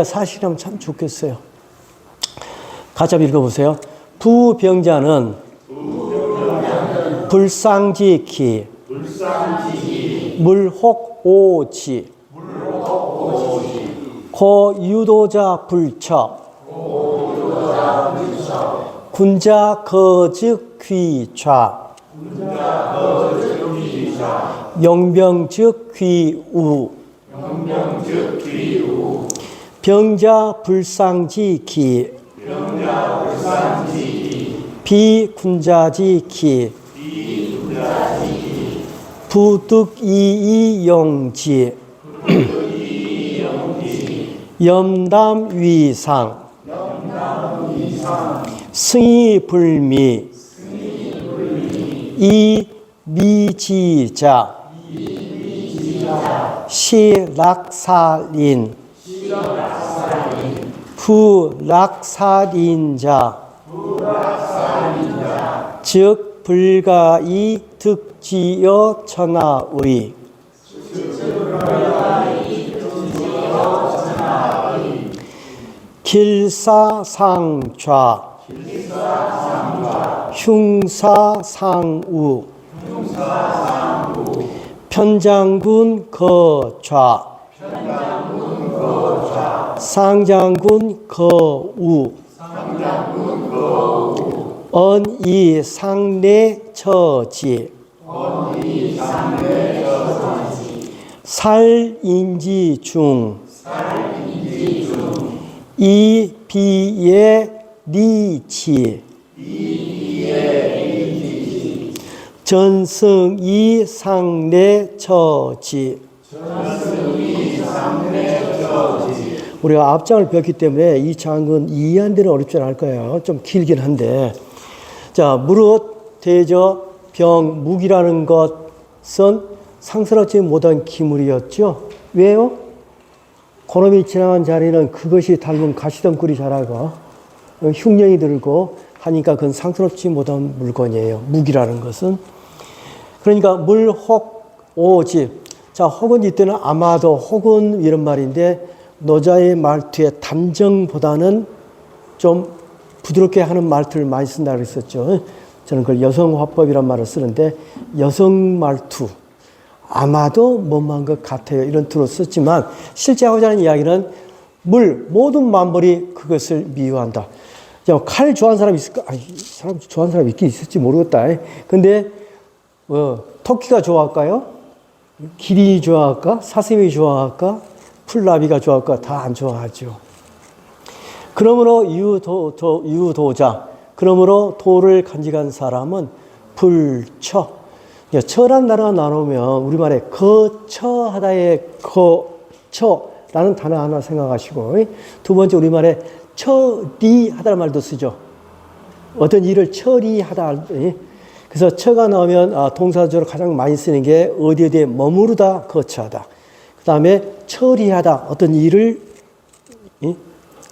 사실이라면 참 좋겠어요. 같이 한번 읽어보세요. 부병자는 불상지키 물혹오지 고유도자 불처 군자 거즉 귀좌 용병즉 귀우 병자 불상지키 비군자지키 부득이이용지 염담위상 승의불미 이미지자 시락살인 부락살인자 즉 불가이 득지여 천하의 길사상좌 흉사상우 편장군 거좌 상장군 거우 언이상내처지 살인지중 이비의 리치 전승이 상내처지. 우리가 앞장을 배웠기 때문에 이 장은 이해한 데는 어렵지 않을 거예요. 좀 길긴 한데. 자, 무릇, 대저, 병, 무기라는 것은 상스럽지 못한 기물이었죠. 왜요? 그놈이 지나간 자리는 그것이 닮은 가시덩굴이 자라고 흉년이 들고 하니까 그건 상스럽지 못한 물건이에요. 무기라는 것은. 그러니까 물혹 오지. 자, 혹은 이때는 아마도 혹은 이런 말인데 노자의 말투의 단정보다는 좀 부드럽게 하는 말투를 많이 쓴다 그랬었죠. 저는 그걸 여성화법이란 말을 쓰는데 여성 말투. 아마도 뭐만 것 같아요. 이런 투로 썼지만 실제 하고자 하는 이야기는 모든 만물이 그것을 미워한다. 칼 좋아하는 사람이 있을까? 사람 좋아하는 사람이 있긴 있을지 모르겠다. 근데 토끼가 좋아할까요? 기린이 좋아할까? 사슴이 좋아할까? 풀나비가 좋아할까? 다 안 좋아하죠. 그러므로 유도자, 그러므로 도를 간직한 사람은 불처. 처란 단어가 나오면 우리말에 거처하다의 거처라는 단어 하나 생각하시고, 두 번째 우리말에 처리하다는 말도 쓰죠. 어떤 일을 처리하다. 그래서 처가 나오면 동사적으로 가장 많이 쓰는 게 어디에 머무르다, 거처하다. 그 다음에 처리하다, 어떤 일을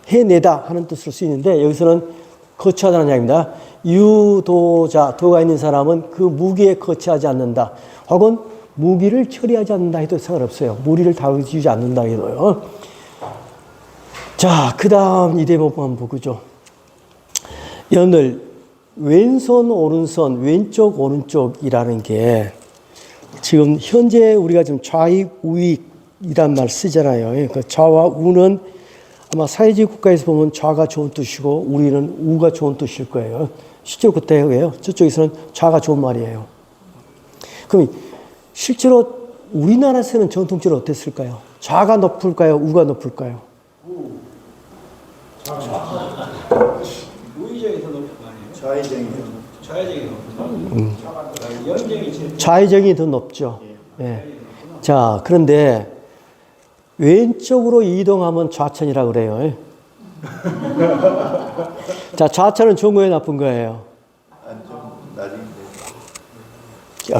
해내다 하는 뜻으로 쓰이는데 여기서는 거처하다는 이야기입니다. 유도자, 도가 있는 사람은 그 무기에 거처하지 않는다. 혹은 무기를 처리하지 않는다 해도 상관없어요. 무리를 다루지 않는다 해도요. 자, 그 다음 이 대목 한번 보죠. 연을 왼손, 오른손, 왼쪽, 오른쪽이라는 게 지금 현재 우리가 지금 좌익, 우익이란 말 쓰잖아요. 그 좌와 우는 아마 사회주의 국가에서 보면 좌가 좋은 뜻이고 우리는 우가 좋은 뜻일 거예요. 실제로 그때요. 저쪽에서는 좌가 좋은 말이에요. 그럼 실제로 우리나라에서는 전통적으로 어땠을까요? 좌가 높을까요? 우가 높을까요? 우의정이 더 높은 거 아니에요? 좌회정이 높은 좌회정이 더 높죠. 예. 자, 그런데 왼쪽으로 이동하면 좌천이라고 그래요. 자, 좌천은 좋은 거예요, 나쁜 거예요?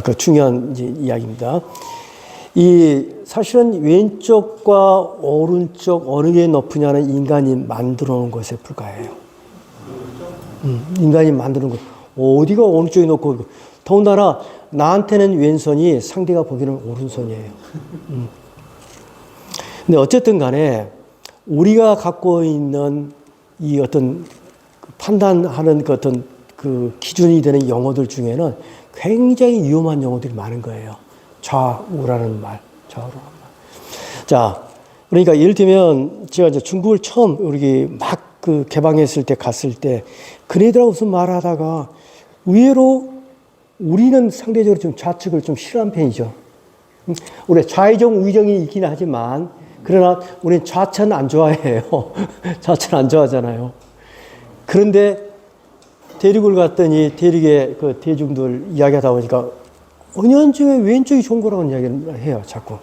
그 중요한 이야기입니다. 사실은 왼쪽과 오른쪽 어느 게 높으냐는 인간이 만들어 놓은 것에 불과해요. 인간이 만드는 것. 어디가 오른쪽이 높고, 더군다나 나한테는 왼손이 상대가 보기에는 오른손이에요. 근데 어쨌든 간에 우리가 갖고 있는 이 어떤 판단하는 그 어떤 그 기준이 되는 용어들 중에는 굉장히 위험한 용어들이 많은 거예요. 좌우라는 말, 좌우라는 말. 자, 그러니까 예를 들면 제가 이제 중국을 처음 우리 막 그 개방했을 때 갔을 때 그네들하고 무슨 말하다가 의외로 우리는 상대적으로 좀 좌측을 좀 싫어하는 편이죠. 우리 좌의정, 우의정이 있긴 하지만 그러나 우리는 좌천은 안 좋아해요. 좌천 안 좋아하잖아요. 그런데 대륙을 갔더니 대륙의 그 대중들 이야기하다 보니까 은연중에 왼쪽이 좋은 거라고 이야기를 해요, 자꾸.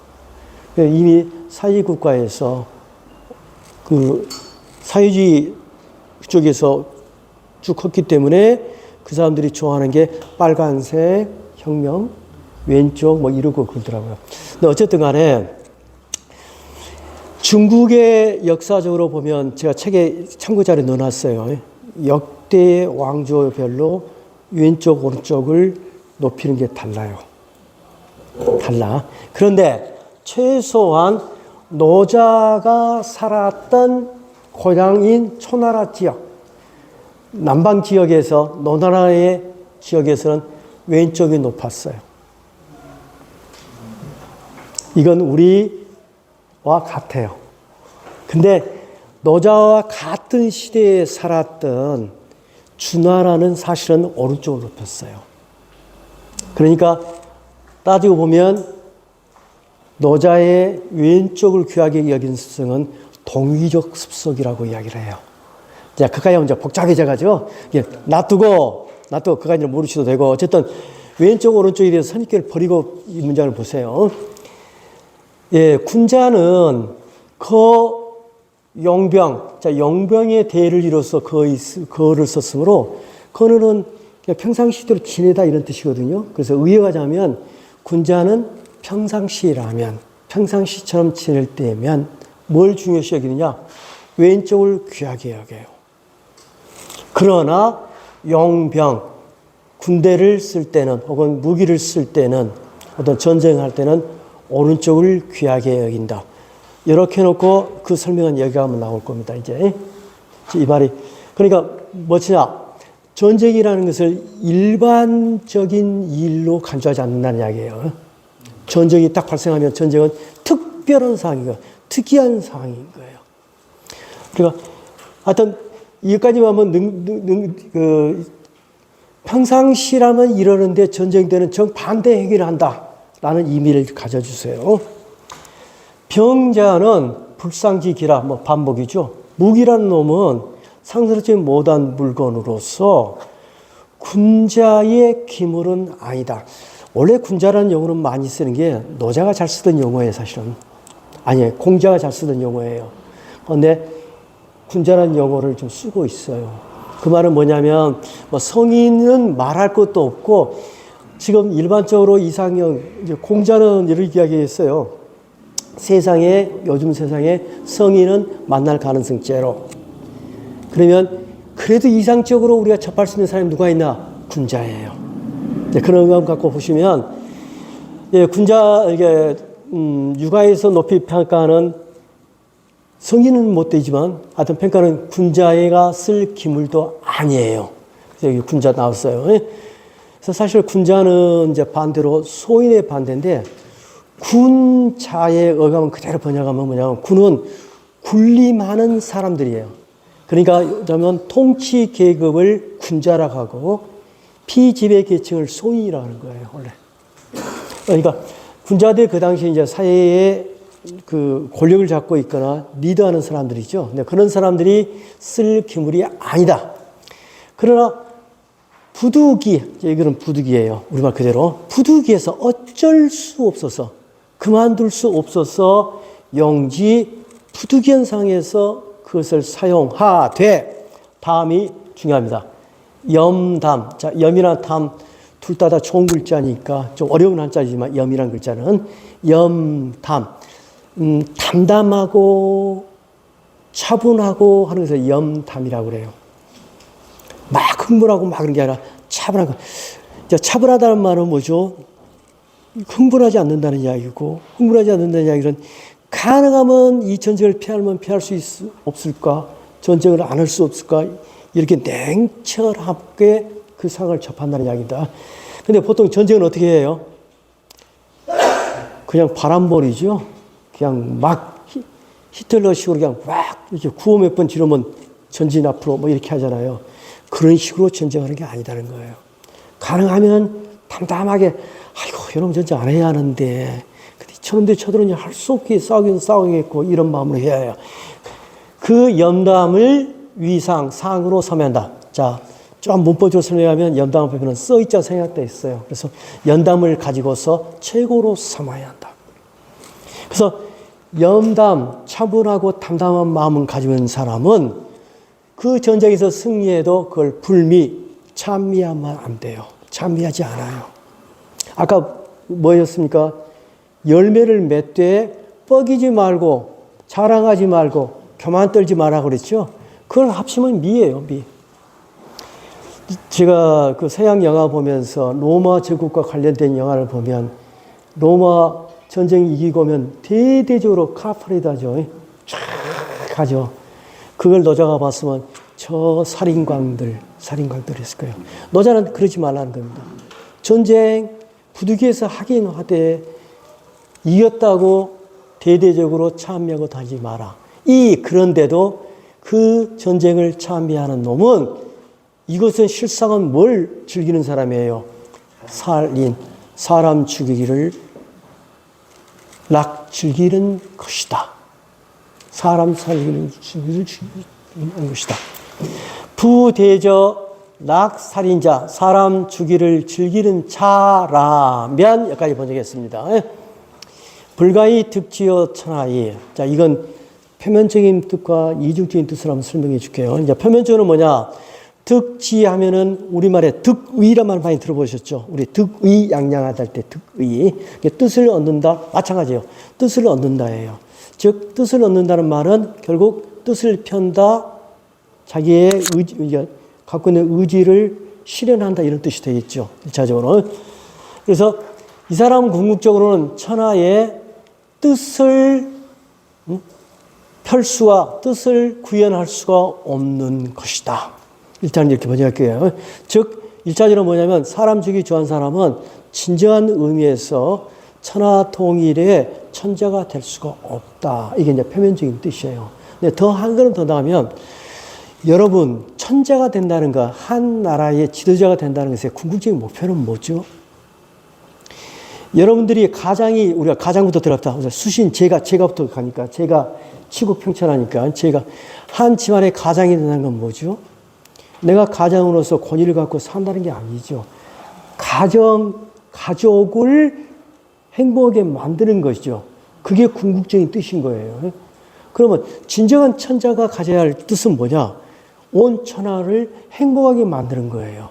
이미 사회 국가에서 그 사회주의 쪽에서 쭉 컸기 때문에 그 사람들이 좋아하는 게 빨간색, 혁명, 왼쪽 뭐 이러고 그러더라고요. 근데 어쨌든 간에 중국의 역사적으로 보면 제가 책에 참고 자료에 넣어놨어요. 역대 왕조별로 왼쪽, 오른쪽을 높이는 게 달라요. 달라. 그런데 최소한 노자가 살았던 고향인 초나라 지역, 남방 지역에서, 노나라의 지역에서는 왼쪽이 높았어요. 이건 우리와 같아요. 근데 노자와 같은 시대에 살았던 주나라는 사실은 오른쪽으로 높였어요. 그러니까 따지고 보면 노자의 왼쪽을 귀하게 여긴 습성은 동위적 습성이라고 이야기를 해요. 자, 그까지 하면 이제 복잡해져가지고, 놔두고, 그까지는 모르셔도 되고, 어쨌든, 왼쪽, 오른쪽에 대해서 선입견을 버리고 이 문장을 보세요. 예, 군자는 용병, 자, 용병의 대를 이뤄서 거를 썼으므로, 거는 그냥 평상시대로 지내다 이런 뜻이거든요. 그래서 의역하자면, 군자는 평상시라면, 평상시처럼 지낼 때면, 뭘 중요시 여기느냐? 왼쪽을 귀하게 여겨요. 그러나 용병, 군대를 쓸 때는 혹은 무기를 쓸 때는 어떤 전쟁할 때는 오른쪽을 귀하게 여긴다. 이렇게 해놓고 그 설명은 여기 가면 나올 겁니다. 이제 이 말이 그러니까 뭐냐? 전쟁이라는 것을 일반적인 일로 간주하지 않는다는 이야기예요. 전쟁이 딱 발생하면 전쟁은 특별한 상황이고 특이한 상황인 거예요. 그러니까 하여튼 여기까지만 하면 평상시라면 이러는데 전쟁 때는 정반대 해결을 한다라는 의미를 가져주세요. 병자는 불상지기라 뭐 반복이죠. 무기라는 놈은 상스럽지 못한 물건으로서 군자의 기물은 아니다. 원래 군자라는 용어는 많이 쓰는 게 노자가 잘 쓰던 용어예요, 사실은. 아니, 공자가 잘 쓰던 용어예요. 그런데 군자라는 용어를 좀 쓰고 있어요. 그 말은 뭐냐면 성인은 말할 것도 없고 지금 일반적으로 이상형 이제 공자는 이렇게 이야기했어요. 요즘 세상에 성인은 만날 가능성 제로. 그러면 그래도 이상적으로 우리가 접할 수 있는 사람이 누가 있나? 군자예요. 그런 것 갖고 보시면 군자 이게 육아에서 높이 평가하는 성인은 못 되지만 하여튼 평가는 군자가 쓸 기물도 아니에요. 그래서 여기 군자 나왔어요. 그래서 사실 군자는 이제 반대로 소인의 반대인데 군자의 어감은 그대로 번역하면 뭐냐면 군은 군림하는 사람들이에요. 그러니까 그러면 통치 계급을 군자라고 하고 피지배 계층을 소인이라고 하는 거예요, 원래. 그러니까 군자들 그 당시에 이제 사회에 그 권력을 잡고 있거나 리더하는 사람들이죠. 근데 그런 사람들이 쓸 기물이 아니다. 그러나 부득이, 이거는 부득이에요. 우리말 그대로. 부득이해서 어쩔 수 없어서, 그만둘 수 없어서 용지 부득이한 상황에서 그것을 사용하되, 다음이 중요합니다. 염담. 자, 염이나 담, 둘 다 좋은 글자니까 좀 어려운 한자지만 염이라는 글자는 염담. 담담하고 차분하고 하는 것을 염담이라고 그래요. 막 흥분하고 막 그런 게 아니라 차분하고. 차분하다는 말은 뭐죠? 흥분하지 않는다는 이야기고, 흥분하지 않는다는 이야기는 가능하면 이 전쟁을 피하면 피할 수 없을까? 전쟁을 안 할 수 없을까? 이렇게 냉철하게 그 상황을 접한다는 이야기입니다. 근데 보통 전쟁은 어떻게 해요? 그냥 바람벌이죠. 그냥 막 히틀러식으로 그냥 막 이렇게 구호 몇 번 지르면 전진 앞으로 뭐 이렇게 하잖아요. 그런 식으로 전쟁하는 게 아니다는 거예요. 가능하면 담담하게, 아이고, 여러분 전쟁 안 해야 하는데, 저런데 저들은 할 수 없게 싸우긴 싸우겠고, 이런 마음으로 해야 해요. 그 연담을 위상, 상으로 섬한다. 자, 좀 문법적으로 설명하면 연담 앞에는 써있자 생각돼 있어요. 그래서 연담을 가지고서 최고로 삼아야 한다. 그래서 연담, 차분하고 담담한 마음을 가지고 있는 사람은 그 전쟁에서 승리해도 그걸 찬미하면 안 돼요. 찬미하지 않아요. 아까 뭐였습니까? 열매를 맺되 뻐기지 말고 자랑하지 말고 교만 떨지 마라 그랬죠. 그걸 합치면 미예요, 미. 제가 그 서양 영화 보면서 로마 제국과 관련된 영화를 보면 로마 전쟁이 이기고 오면 대대적으로 카프리다죠. 쫙 가죠. 그걸 노자가 봤으면 저 살인광들 했을 거예요. 노자는 그러지 말라는 겁니다. 전쟁 부득이해서 하긴 하되 이겼다고 대대적으로 찬미하고 다니지 마라. 그런데도 그 전쟁을 찬미하는 놈은 이것은 실상은 뭘 즐기는 사람이에요? 살인, 사람 죽이기를 즐기는 것이다. 사람 살리기를 즐기는 것이다. 부대저 살인자, 사람 죽이를 즐기는 자라면 여기까지 번역했습니다. 불가히 득지어 천하이. 자, 이건 표면적인 뜻과 이중적인 뜻을 한번 설명해 줄게요. 이제 표면적으로는 뭐냐? 득지하면은 우리말에 득의란 말 많이 들어보셨죠? 우리 득의 양양하다 할 때 득의. 뜻을 얻는다. 마찬가지예요. 뜻을 얻는다예요. 즉, 뜻을 얻는다는 말은 결국 뜻을 편다. 자기의 갖고 있는 의지를 실현한다. 이런 뜻이 되겠죠. 1차적으로. 그래서 이 사람은 궁극적으로는 천하의 뜻을 뜻을 구현할 수가 없는 것이다. 일단 이렇게 번역할게요. 즉, 1차적으로 뭐냐면 사람 죽이기 좋아하는 사람은 진정한 의미에서 천하 통일의 천자가 될 수가 없다. 이게 이제 표면적인 뜻이에요. 근데 더 한 걸음 더 나가면 여러분, 천자가 된다는 것, 한 나라의 지도자가 된다는 것의 궁극적인 목표는 뭐죠? 여러분들이 우리가 가장부터 들었다. 수신, 제가부터 가니까, 제가 치국평천하니까, 제가 한 집안의 가장이 된다는 건 뭐죠? 내가 가장으로서 권위를 갖고 산다는 게 아니죠. 가족을 행복하게 만드는 것이죠. 그게 궁극적인 뜻인 거예요. 그러면 진정한 천자가 가져야 할 뜻은 뭐냐? 온 천하를 행복하게 만드는 거예요.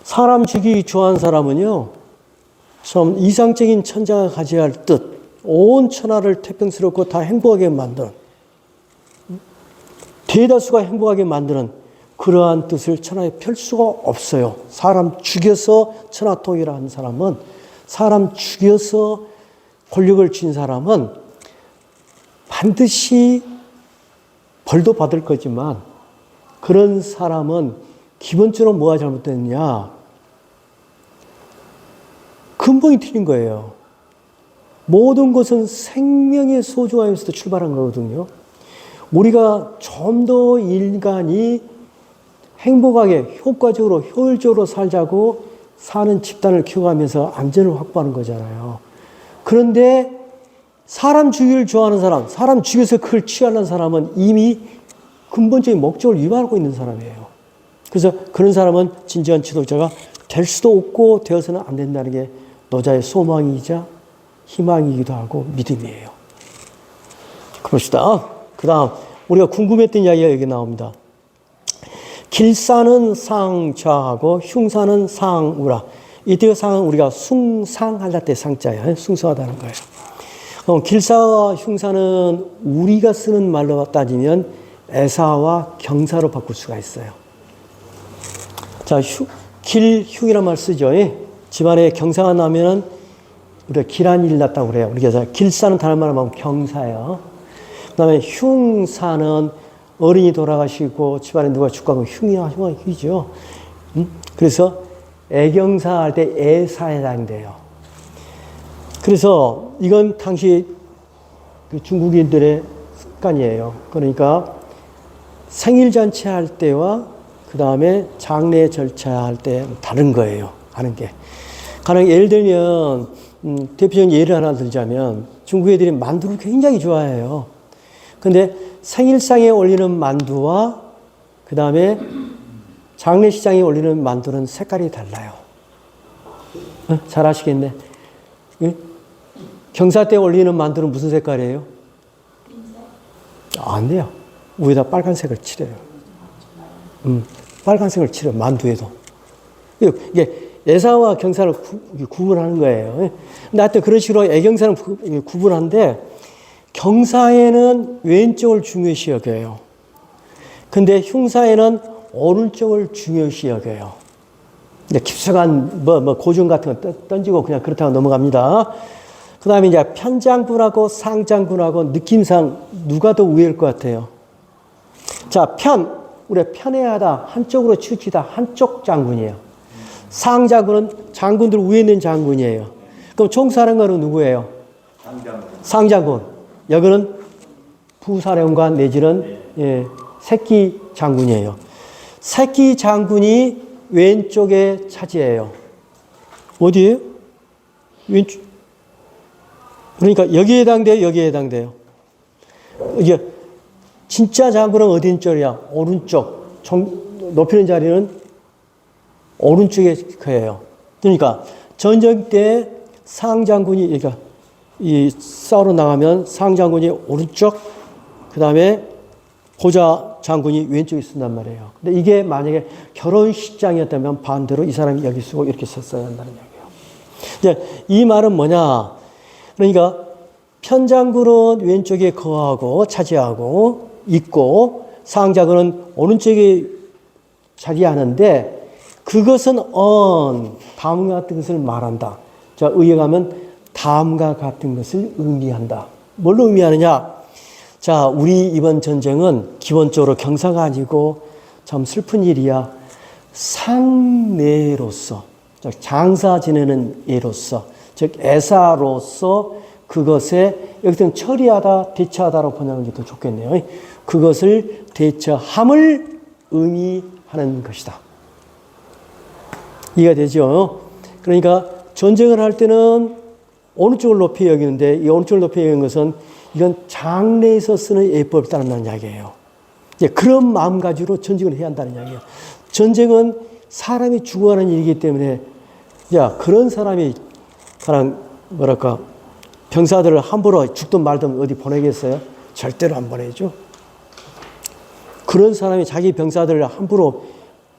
사람 죽이기 좋아하는 사람은요, 좀 이상적인 천자가 가져야 할 뜻, 온 천하를 태평스럽고 다 행복하게 만드는, 대다수가 행복하게 만드는 그러한 뜻을 천하에 펼 수가 없어요. 사람 죽여서 천하통일하는 사람은, 사람 죽여서 권력을 쥔 사람은 반드시 벌도 받을 거지만 그런 사람은 기본적으로 뭐가 잘못됐느냐? 근본이 틀린 거예요. 모든 것은 생명의 소중함에서도 출발한 거거든요. 우리가 좀 더 인간이 행복하게, 효과적으로, 효율적으로 살자고 사는 집단을 키워가면서 안전을 확보하는 거잖아요. 그런데 사람 죽이기를 좋아하는 사람, 사람 죽여서 그걸 취하는 사람은 이미 근본적인 목적을 위반하고 있는 사람이에요. 그래서 그런 사람은 진정한 지도자가 될 수도 없고 되어서는 안 된다는 게 노자의 소망이자 희망이기도 하고 믿음이에요. 그럽시다. 그 다음 우리가 궁금했던 이야기가 여기 나옵니다. 길사는 상좌하고 흉사는 상우라. 이때 상은 우리가 숭상할 때 상자예요. 숭상하다는 거예요. 길사와 흉사는 우리가 쓰는 말로 따지면 애사와 경사로 바꿀 수가 있어요. 자, 흉이란 말 쓰죠. 집안에 경사가 나면은 우리가 길한 일 났다고 그래요. 그래서 길사는 다른 말로 하면 경사예요. 그 다음에 흉사는 어른이 돌아가시고 집안에 누가 죽고 하면 흉이죠. 그래서 애경사 할 때 애사에 해당돼요. 그래서 이건 당시 그 중국인들의 습관이에요. 그러니까 생일잔치 할 때와 그 다음에 장례 절차 할 때 다른 거예요. 하는 게. 가령 예를 들면 대표적인 예를 하나 들자면 중국 애들이 만두를 굉장히 좋아해요. 근데 생일상에 올리는 만두와 그 다음에 장례식장에 올리는 만두는 색깔이 달라요. 잘 아시겠네. 경사 때 올리는 만두는 무슨 색깔이에요? 안 돼요. 위에다 빨간색을 칠해요. 빨간색을 칠해요. 만두에도. 이게 애사와 경사를 구분하는 거예요. 근데 하여튼 그런 식으로 애경사는 구분하는데 경사에는 왼쪽을 중요시 여겨요. 근데 흉사에는 오른쪽을 중요시 여겨요. 깊숙한 고증 같은 거 던지고 그냥 그렇다고 넘어갑니다. 그 다음에 이제 편장군하고 상장군하고 느낌상 누가 더 우위일 것 같아요? 자, 우리가 편애하다, 한쪽으로 치우치다, 한쪽 장군이에요. 상장군은 장군들 위에 있는 장군이에요. 그럼 총사령관은 누구예요? 상장군. 여기는 부사령관 내지는 새끼 장군이에요. 새끼 장군이 왼쪽에 차지해요. 어디에요? 왼쪽. 그러니까 여기에 해당돼요? 여기에 해당돼요? 이게 진짜 장군은 어디 쪽이야? 오른쪽. 높이는 자리는 오른쪽에 거예요. 그러니까 전쟁 때 상장군이 그러니까 이 싸우러 나가면 상장군이 오른쪽, 그 다음에 고자 장군이 왼쪽에 쓴단 말이에요. 근데 이게 만약에 결혼식장이었다면 반대로 이 사람이 여기 쓰고 이렇게 썼어야 한다는 얘기예요. 이제 이 말은 뭐냐? 그러니까 편장군은 왼쪽에 거하고 차지하고 있고 상장군은 오른쪽에 차지하는데 그것은 다음과 같은 것을 말한다. 자, 의역하면 다음과 같은 것을 의미한다. 뭘로 의미하느냐? 자, 우리 이번 전쟁은 기본적으로 경사가 아니고 참 슬픈 일이야. 상례로서, 장사 지내는 예로서, 즉 애사로서 그것에 여기서는 처리하다, 대처하다로 번역하는 게 더 좋겠네요. 그것을 대처함을 의미하는 것이다. 이해가 되죠? 그러니까 전쟁을 할 때는 오른쪽을 높이 여기는데 이 오른쪽을 높이 여기는 것은 이건 장례에서 쓰는 예법을 따른다는 이야기예요. 이제 그런 마음가짐으로 전쟁을 해야 한다는 이야기예요. 전쟁은 사람이 죽어가는 일이기 때문에 그런 사람이 그냥 병사들을 함부로 죽든 말든 어디 보내겠어요? 절대로 안 보내죠. 그런 사람이 자기 병사들을 함부로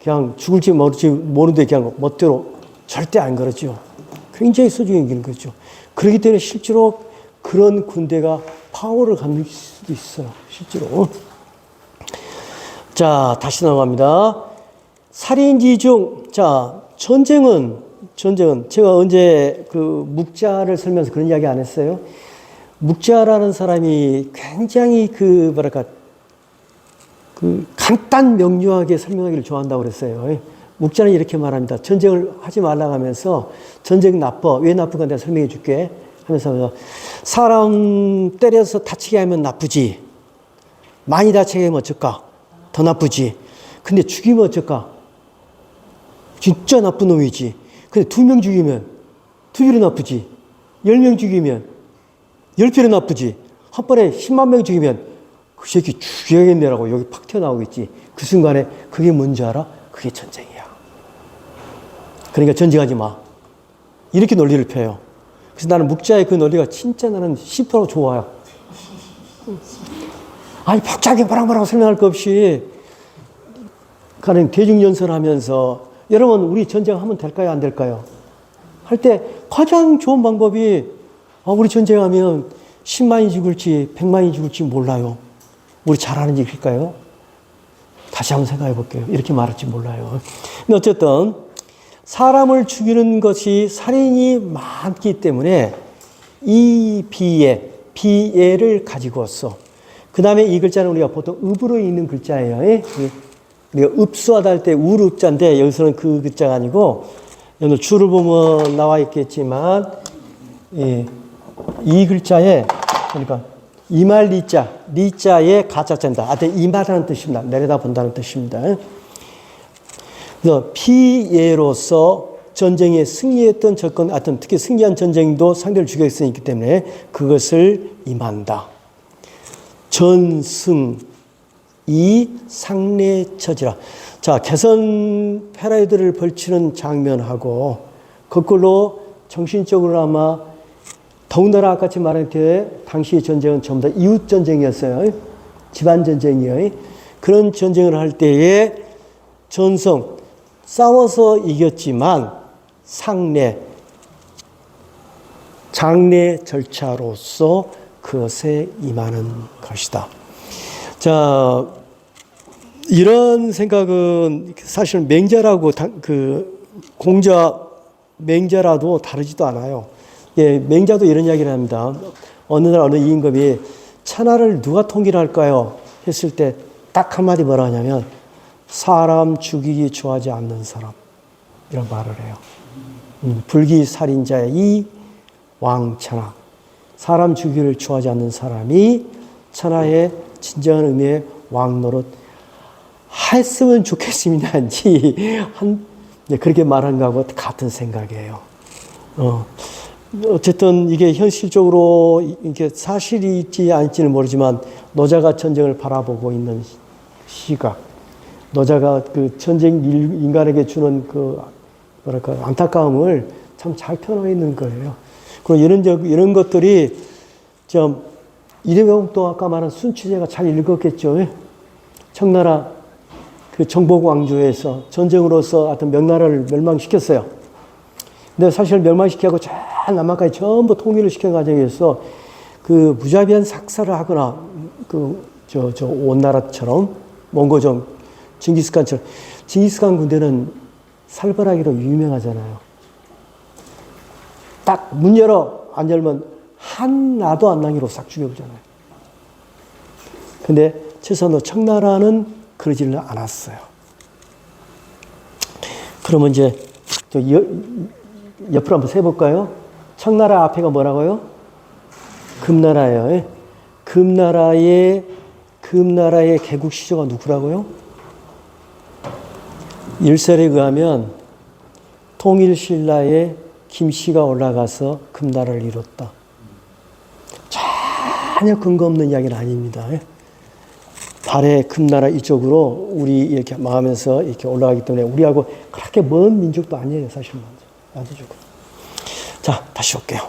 그냥 죽을지 모르는데 그냥 멋대로 절대 안 그러죠. 굉장히 소중한 일인 거죠. 그렇기 때문에 실제로 그런 군대가 파워를 갖는 수도 있어요. 실제로. 자, 다시 넘어갑니다. 살인지중. 자, 전쟁은 제가 언제 묵자를 설명해서 그런 이야기 안 했어요? 묵자라는 사람이 굉장히 간단 명료하게 설명하기를 좋아한다고 그랬어요. 묵자는 이렇게 말합니다. 전쟁을 하지 말라고 하면서 전쟁 나빠. 왜 나쁜가 내가 설명해 줄게. 하면서 사람 때려서 다치게 하면 나쁘지. 많이 다치게 하면 어쩔까? 더 나쁘지. 근데 죽이면 어쩔까? 진짜 나쁜 놈이지. 근데 2명 죽이면 2배로 나쁘지. 10명 죽이면 10배로 나쁘지. 한 번에 10만 명 죽이면 그 새끼 죽여야겠네라고 여기 팍 튀어나오겠지. 그 순간에 그게 뭔지 알아? 그게 전쟁이야. 그러니까 전쟁하지 마. 이렇게 논리를 펴요. 그래서 나는 묵자의 그 논리가 진짜 나는 10% 좋아요. 아니 복잡하게 바랑바랑 설명할 거 없이 가령 대중연설 하면서 여러분 우리 전쟁하면 될까요? 안 될까요? 할 때 가장 좋은 방법이 우리 전쟁하면 10만이 죽을지 100만이 죽을지 몰라요. 우리 잘하는 얘기일까요? 다시 한번 생각해 볼게요. 이렇게 말할지 몰라요. 근데 어쨌든 사람을 죽이는 것이 살인이 많기 때문에 이 비애를 가지고서 그 다음에 이 글자는 우리가 보통 읍으로 읽는 글자예요. 예? 우리가 읍수하다 할 때 우르읍자인데 여기서는 그 글자가 아니고 오늘 줄을 보면 나와 있겠지만 이 글자에 그러니까 이말 리자의 가짜자입니다. 하여튼 이말하는 뜻입니다. 내려다본다는 뜻입니다. 그래서 피예로서 전쟁에 승리했던 접근, 하여튼 특히 승리한 전쟁도 상대를 죽였으기 때문에 그것을 임한다. 전승 이 상례처지라. 자, 개선 패러디를 벌치는 장면하고 거꾸로 정신적으로 아마 더군다나 아까 말했듯이 당시 전쟁은 전부 다 이웃 전쟁이었어요. 집안 전쟁이에요. 그런 전쟁을 할 때에 전성 싸워서 이겼지만 장례 절차로서 그것에 임하는 것이다. 자, 이런 생각은 사실 맹자라고 공자 맹자라도 다르지도 않아요. 예, 맹자도 이런 이야기를 합니다. 어느 날 어느 임금이 천하를 누가 통일할까요? 했을 때 딱 한마디 뭐라 하냐면 사람 죽이기 좋아하지 않는 사람 이런 말을 해요. 불기살인자의 이 왕천하 사람 죽이기를 좋아하지 않는 사람이 천하의 진정한 의미의 왕노릇 했으면 좋겠습니다인지 그렇게 말한 거하고 같은 생각이에요. 어쨌든 이게 현실적으로 이게 사실이 있지 않을지는 모르지만 노자가 전쟁을 바라보고 있는 시각, 노자가 그 전쟁 인간에게 주는 그 뭐랄까 안타까움을 참 잘 표현하고 있는 거예요. 그리고 이런 것들이 좀 이래경도 아까 말한 순치제가 잘 읽었겠죠. 청나라 그 정복 왕조에서 전쟁으로서 하여튼 명나라를 멸망시켰어요. 근데 사실 멸망시키고 저 남한까지 전부 통일을 시킨 과정에서 그 무자비한 삭살을 하거나 저 온나라처럼 몽고종 징기스칸처럼 징기스칸 군대는 살벌하기로 유명하잖아요. 딱 문 열어 안 열면 하나도 안 나기로 싹 죽여보잖아요. 근데 최소한 청나라는 그러지를 않았어요. 그러면 이제 또 옆으로 한번 세볼까요? 청나라 앞에가 뭐라고요? 금나라예요. 금나라의 개국 시조가 누구라고요? 일설에 의하면 통일신라의 김씨가 올라가서 금나라를 이뤘다. 전혀 근거 없는 이야기는 아닙니다. 발해 금나라 이쪽으로 우리 이렇게 망하면서 이렇게 올라가기 때문에 우리하고 그렇게 먼 민족도 아니에요, 사실 먼저. 자, 다시 올게요.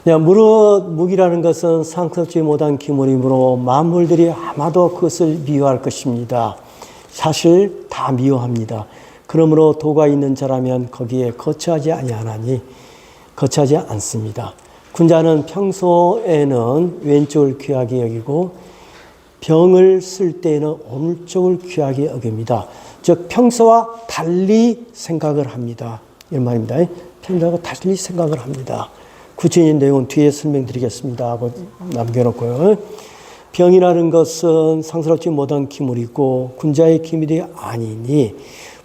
무릇무기라는 것은 상습지 못한 기물이므로 만물들이 아마도 그것을 미워할 것입니다. 사실 다 미워합니다. 그러므로 도가 있는 자라면 거기에 거처하지 않습니다. 군자는 평소에는 왼쪽을 귀하게 여기고 병을 쓸 때에는 오른쪽을 귀하게 여깁니다. 즉 평소와 달리 생각을 합니다. 이런 말입니다. 평소와 달리 생각을 합니다. 구체적인 내용은 뒤에 설명드리겠습니다 하고 남겨놓고요. 병이라는 것은 상스럽지 못한 기물이고 군자의 기물이 아니니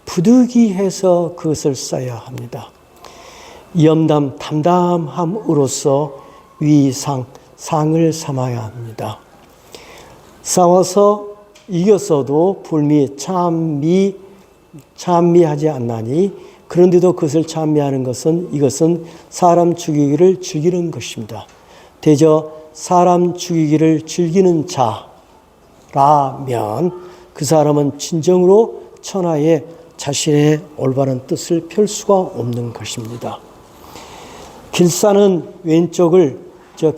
부득이해서 그것을 써야 합니다. 담담함으로써 상을 삼아야 합니다. 싸워서 이겼어도 불미 찬미하지 않나니 그런데도 그것을 찬미하는 것은 이것은 사람 죽이기를 즐기는 것입니다. 대저 사람 죽이기를 즐기는 자라면 그 사람은 진정으로 천하에 자신의 올바른 뜻을 펼 수가 없는 것입니다. 길사는 왼쪽을,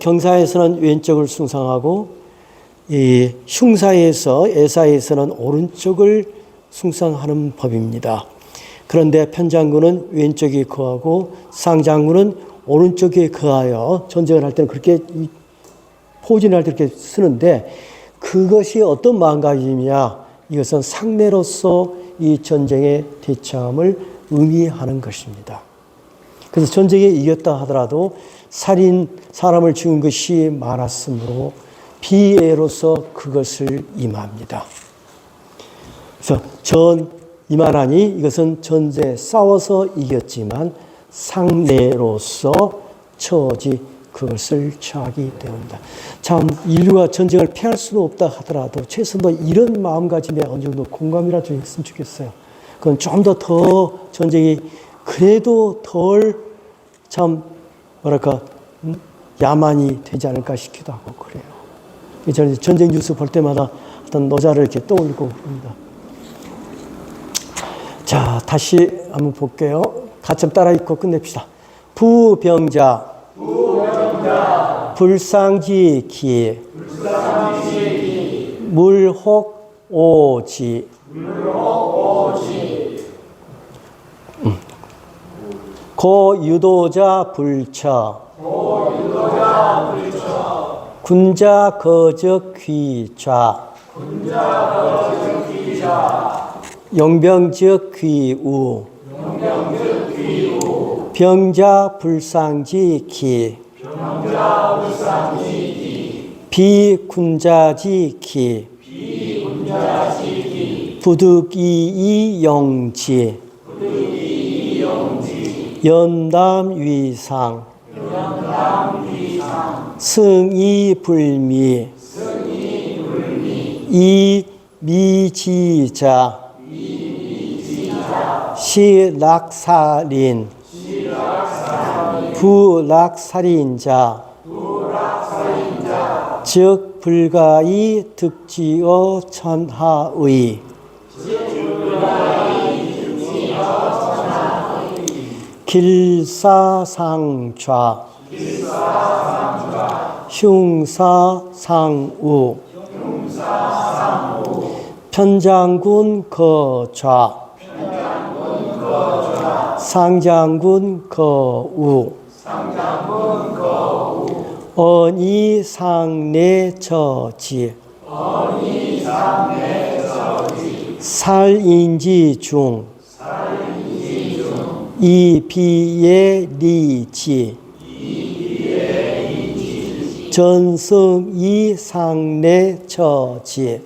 경사에서는 왼쪽을 숭상하고 이 에사에서는 오른쪽을 숭상하는 법입니다. 그런데 편장군은 왼쪽에 거하고 상장군은 오른쪽에 거하여 전쟁을 할 때는 그렇게 포진을 할 때 그렇게 쓰는데 그것이 어떤 마음가짐이냐? 이것은 상례로서 이 전쟁의 대참을 의미하는 것입니다. 그래서 전쟁에 이겼다 하더라도 사람을 죽인 것이 많았으므로 비애로서 그것을 임합니다. 그래서 임하나니 이것은 전쟁에 싸워서 이겼지만 상례로서 처지 그것을 처하게 되옵니다. 참 인류가 전쟁을 피할 수는 없다 하더라도 최소한 이런 마음가짐에 어느 정도 공감이라도 좀 했으면 좋겠어요. 그건 좀 더 전쟁이 그래도 덜 참 뭐랄까 야만이 되지 않을까 싶기도 하고 그래요. 저는 전쟁 뉴스 볼 때마다 어떤 노자를 이렇게 떠올리고 그럽니다. 자, 다시 한번 볼게요. 같이 따라 읽고 끝냅시다. 부병자, 불상지기, 물혹오지, 고유도자 불처, 군자 거적 귀좌, 용병적 귀우, 병자 불상지기, 비군자지기, 부득이이용지, 연담위상, 승이불미, 이미지자, 시락살인, 부락살인자, 즉 불가이 득지어 천하의, 길사상좌, 흉사상우, 편장군 거좌, 상장군 거우, 언이상내처지, 살인지중, 이비예리지, 전승이상내처지,